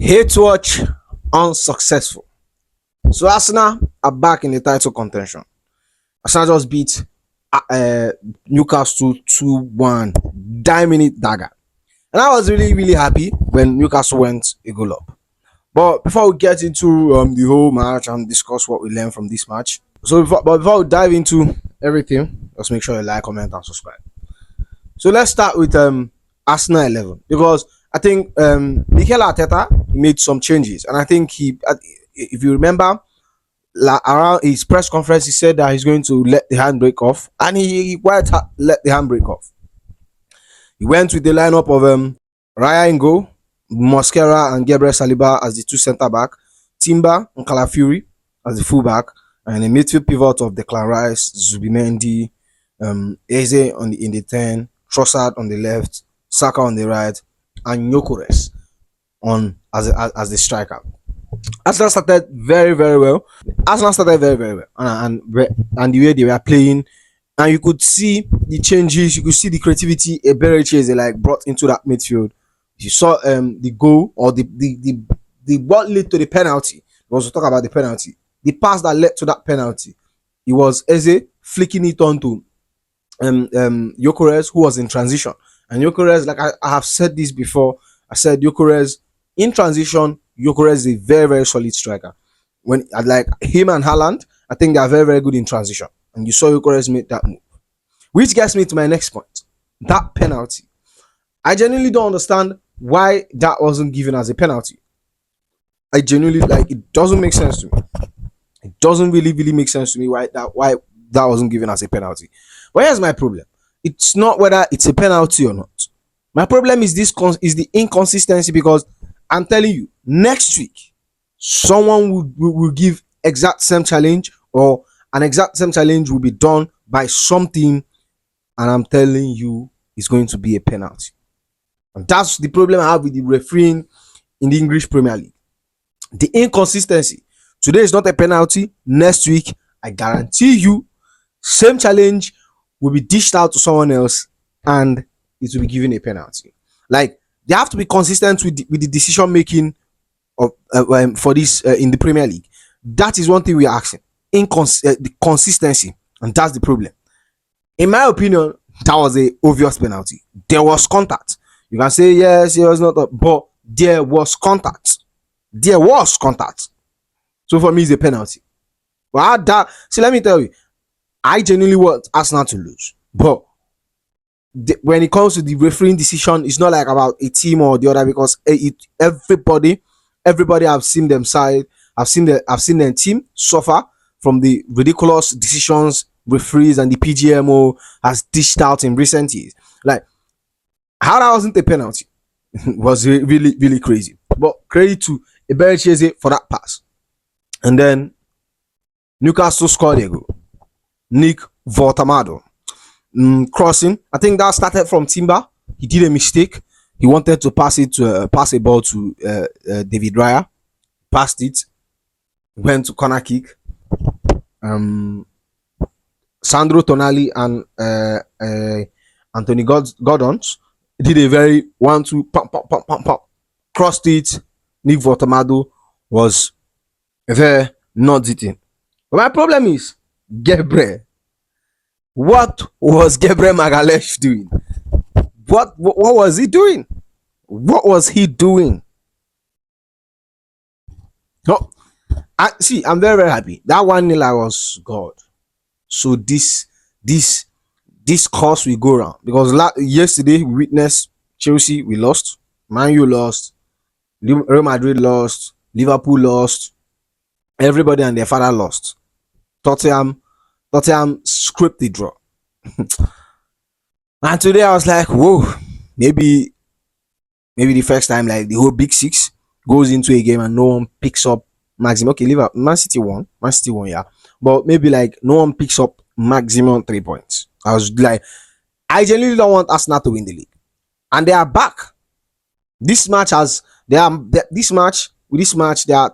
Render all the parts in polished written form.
Hate watch unsuccessful. So Arsenal are back in the title contention. Arsenal just beat uh, Newcastle 2-1, minute dagger. And I was really happy when Newcastle went a goal up. But before we get into the whole match and discuss what we learned from this match, before we dive into everything, just make sure you like, comment, and subscribe. So let's start with Arsenal 11 because I think Mikel Arteta made some changes, and I think if you remember, around his press conference, he said that he's going to let the handbrake off, and he quite let the handbrake off. He went with the lineup of Raya in goal, Mosquera and Gabriel Saliba as the two centre back, Timber and Calafiori as the full back, and a midfield pivot of Declan Rice, Zubimendi, Eze in the 10, Trossard on the left, Saka on the right, and Gyökeres as the striker. Arsenal started very well. Arsenal started very well, and the way they were playing, and you could see the changes. You could see the creativity Eberechi they like brought into that midfield. You saw the goal or the what led to the penalty. We also talk about the penalty. The pass that led to that penalty. It was Eze flicking it onto Gyökeres, who was in transition. And Gyökeres, like I have said this before, I said Gyökeres in transition. Gyökeres is a very solid striker. When like him and Haaland, I think they are very good in transition. And you saw Gyökeres make that move, which gets me to my next point. That penalty, I genuinely don't understand why that wasn't given as a penalty. I genuinely it doesn't make sense to me. It doesn't really make sense to me why that wasn't given as a penalty. But here's my problem. It's not whether it's a penalty or not. My problem is is the inconsistency, because I'm telling you, next week someone will give exact same challenge, or an exact same challenge will be done by something, and I'm telling you it's going to be a penalty. And that's the problem I have with the refereeing in the English Premier League. The inconsistency. Today is not a penalty. Next week, I guarantee you, same challenge will be dished out to someone else and it will be given a penalty. Like, they have to be consistent with the decision making of for this in the Premier League. That is one thing we are asking. The consistency, and that's the problem. In my opinion, that was a obvious penalty. There was contact. You can say yes, it was not, but there was contact. There was contact. So for me, it's a penalty. But let me tell you, I genuinely want Arsenal to lose. But when it comes to the refereeing decision, it's not like about a team or the other, because everybody have seen them side. I've seen their team suffer from the ridiculous decisions referees and the PGMO has dished out in recent years. Like, how that wasn't a penalty was really crazy. But credit to Eberechi for that pass. And then Newcastle scored a goal. Nick Vortamado crossing. I think that started from Timber. He did a mistake. He wanted to pass a ball to David Raya. Passed it. Went to corner kick. Sandro Tonali and Anthony Gordon did a very 1-2 pump. Crossed it. Nick Vortamado was there, not hitting. But my problem is Gabriel. What was Gabriel Magalhaes doing? What was he doing? What was he doing? No, I'm very happy. That 1-0 I was God. So this course will go around, because yesterday we witnessed Chelsea, we lost, Man U lost, Real Madrid lost, Liverpool lost, everybody and their father lost. Tottenham scraped the draw. And today I was like, whoa, maybe the first time like the whole Big Six goes into a game and no one picks up maximum. Okay, Man City won, yeah. But maybe like no one picks up maximum 3 points. I was like, I genuinely don't want Arsenal to win the league. And they are back. This match they are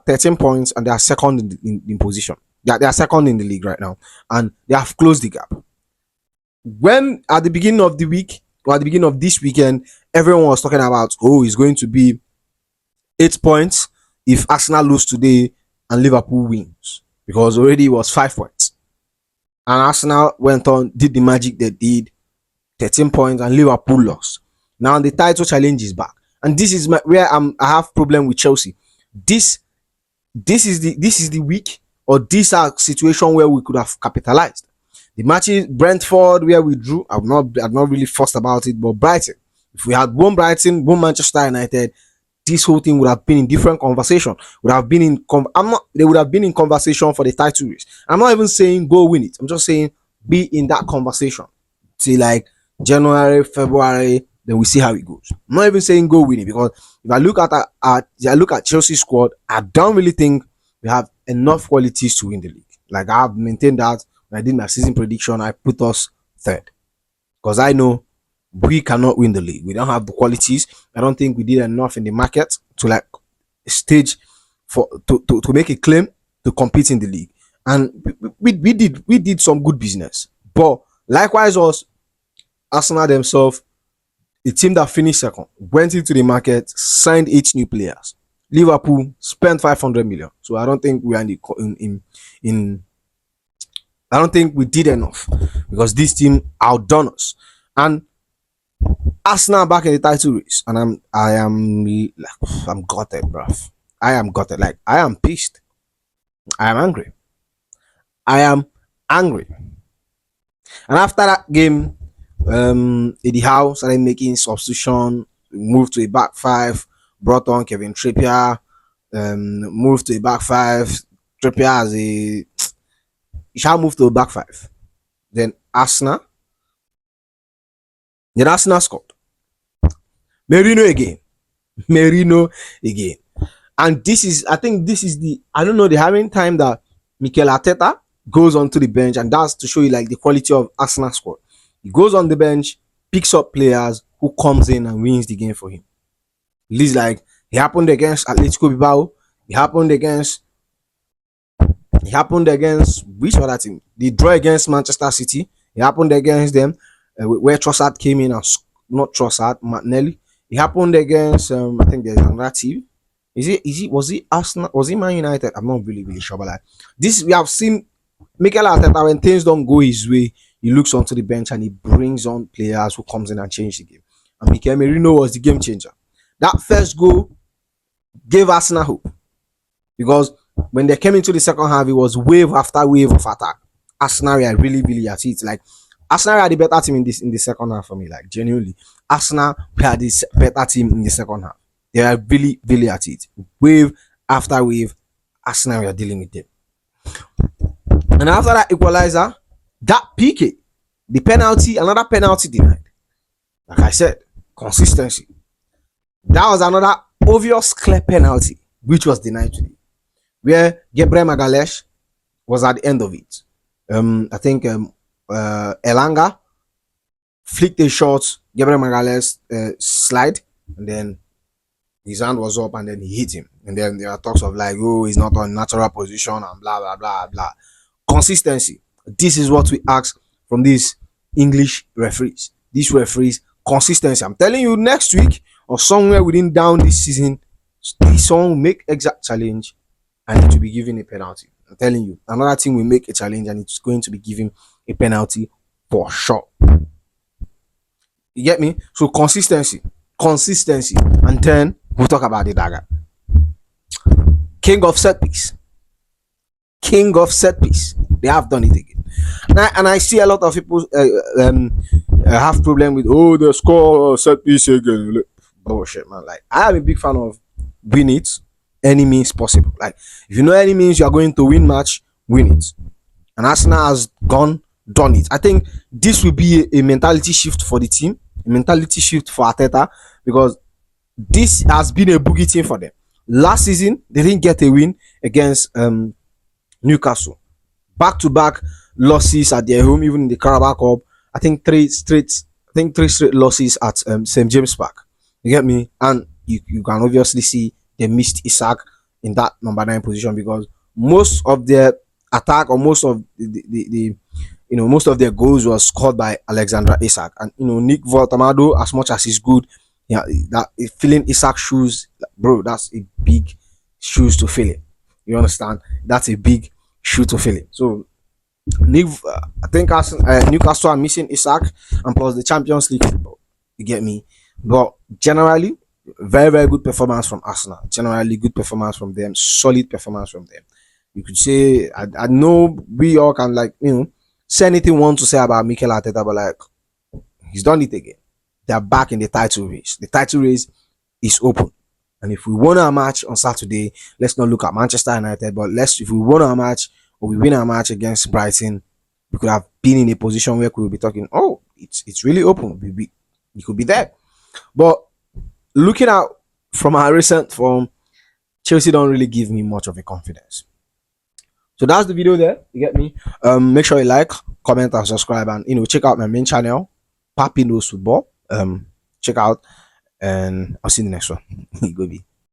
13 points and they are second in position. They are second in the league right now, and they have closed the gap. When at the beginning of the week or at the beginning of this weekend, everyone was talking about, oh, it's going to be 8 points if Arsenal lose today and Liverpool wins, because already it was 5 points. And Arsenal went on, did the magic they did, 13 points, and Liverpool lost. Now the title challenge is back. And this is where I have problem with Chelsea. This this is the week, or this situation where we could have capitalized. The matches Brentford where we drew, I'm not really fussed about it, but Brighton. If we had won Brighton, won Manchester United, this whole thing would have been in different conversation. Would have been in I'm not they would have been in conversation for the title race. I'm not even saying go win it. I'm just saying be in that conversation till like January, February, then we see how it goes. I'm not even saying go win it, because if I look at Chelsea squad, I don't really think we have enough qualities to win the league. Like I've maintained that when I did my season prediction, I put us third, because I know we cannot win the league. We don't have the qualities. I don't think we did enough in the market to like stage for to make a claim to compete in the league. And we did some good business. But likewise us, Arsenal themselves, a team that finished second, went into the market, signed 8 new players. Liverpool spent 500 million. So I don't think we are in I don't think we did enough, because this team outdone us. And Arsenal back in the title race, and I'm gutted, bruv. I am gutted. Like I am pissed. I am angry. I am angry. And after that game, Eddie Howe started making substitution, moved to a back five, brought on Kevin Trippier, moved to a back five. Trippier as a he shall move to a back five. Then Arsenal scored. Merino again. Merino again. And I think this is I don't know, the having time that Mikel Arteta goes onto the bench, and that's to show you like the quality of Arsenal squad. He goes on the bench, picks up players who comes in and wins the game for him. At least like it happened against Atletico Bilbao. It happened against which other team? The draw against Manchester City. It happened against them, where Trossard came in and not Trossard, Martinelli. It happened against I think there's another team. Was it Arsenal? Was it Man United? I'm not really sure, but like this, we have seen Mikel Arteta, when things don't go his way, he looks onto the bench and he brings on players who comes in and change the game. And Mikel Merino was the game changer. That first goal gave Arsenal hope, because when they came into the second half, it was wave after wave of attack. Arsenal are really at it. Like Arsenal are the better team in the second half for me. Like genuinely, Arsenal were the better team in the second half. They are really at it. Wave after wave, Arsenal are dealing with them. And after that equalizer, that PK, the penalty, another penalty denied. Like I said, consistency. That was another obvious clear penalty which was denied today, where Gabriel Magalhaes was at the end of it. I think Elanga flicked a shot, Gabriel Magalhaes slide, and then his hand was up, and then he hit him. And then there are talks of like, oh, he's not on natural position and blah blah blah blah. Consistency. This is what we ask from these English referees. These referees, consistency. I'm telling you, next week or somewhere within down this season, someone will make exact challenge and it will be given a penalty. I'm telling you, another team will make a challenge and it's going to be given a penalty for sure. You get me? So consistency, and then we'll talk about the dagger. King of set piece. They have done it again. And I see a lot of people have problem with the score set piece again. Bullshit, man. Like I am a big fan of win it any means possible. Like if you know any means you are going to win match, win it. And Arsenal has done it. I think this will be a mentality shift for the team, a mentality shift for Arteta, because this has been a boogie team for them. Last season they didn't get a win against Newcastle. Back to back losses at their home, even in the Carabao Cup. I think three straight losses at St James Park. You get me? And you can obviously see they missed Isak in that number 9 position, because most of their attack, or most of the most of their goals was scored by Alexander Isak. And Nick Voltamado, as much as he's good, Yeah, that filling Isaac shoes, bro. That's a big shoes to fill it. You understand? That's a big shoe to fill it. So I think Newcastle are missing Isaac and plus the Champions League football. You get me? But generally, very very good performance from Arsenal. Generally, good performance from them. Solid performance from them. You could say I know we all can like say anything want to say about Mikel Arteta, but like he's done it again. They're back in the title race. The title race is open. And if we win our match on Saturday, let's not look at Manchester United, but let's if we win our match or we win our match against Brighton, we could have been in a position where we will be talking, oh, it's really open. We could be there. But looking at from our recent form, Chelsea don't really give me much of a confidence. So that's the video there. You get me? Make sure you like, comment, and subscribe, and check out my main channel, Papi Knows Football. Check out, and I'll see you in the next one. Go be.